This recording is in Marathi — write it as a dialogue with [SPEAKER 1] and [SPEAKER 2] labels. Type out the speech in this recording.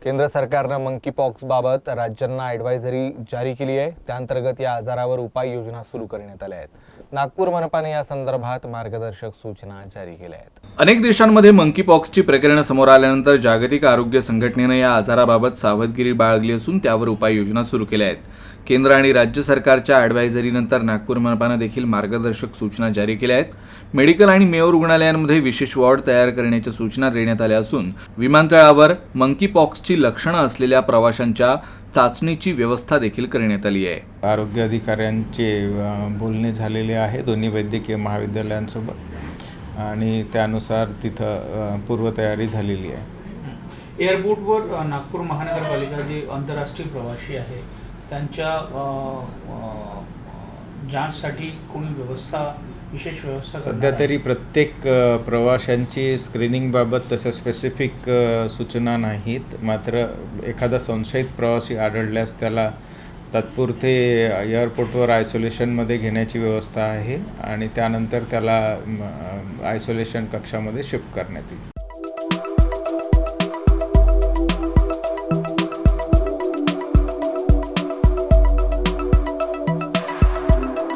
[SPEAKER 1] केंद्र सरकारनं मंकीपॉक्सबाबत राज्यांना ॲडव्हायझरी जारी केली आहे। त्याअंतर्गत या आजारावर उपाययोजना सुरू करण्यात आल्या आहेत। नागपूर मनपाने या संदर्भात मार्गदर्शक सूचना जारी केल्या आहेत।
[SPEAKER 2] अनेक देशांमध्ये मंकीपॉक्सची प्रकरणे समोर आल्यानंतर जागतिक आरोग्य संघटनेने या आजाराबाबत सावधगिरी बाळगली असून त्यावर उपाययोजना सुरू केल्या आहेत। केंद्र आणि राज्य सरकारच्या ॲडव्हायझरीनंतर नागपूर मनपाने देखील मार्गदर्शक सूचना जारी केल्या आहेत। मेडिकल आणि मेयो रुग्णालयांमध्ये विशेष वॉर्ड तयार करण्याच्या सूचना देण्यात आल्या असून विमानतळावर मंकीपॉक्सची लक्षणं असलेल्या प्रवाशांच्या चाचणीची व्यवस्था देखील करण्यात आली आहे।
[SPEAKER 3] आरोग्य अधिकाऱ्यांचे बोलणे झालेले आहे दोन्ही वैद्यकीय महाविद्यालयांसोबत आणि त्यानुसार तिथं पूर्वतयारी झालेली आहे।
[SPEAKER 4] एअरपोर्टवर नागपूर महानगरपालिका जे आंतरराष्ट्रीय प्रवासी आहे त्यांच्या जांचसाठी कोणी विशेष व्यवस्था
[SPEAKER 3] सध्या तरी प्रत्येक प्रवाशांची स्क्रीनिंगबाबत तसं स्पेसिफिक सूचना नाहीत, मात्र एखादा संशयित प्रवासी आढळल्यास त्याला तात्पुरते एअरपोर्टवर आयसोलेशनमध्ये घेण्याची व्यवस्था आहे आणि त्यानंतर त्याला आयसोलेशन कक्षामध्ये शिफ्ट करण्यात येईल।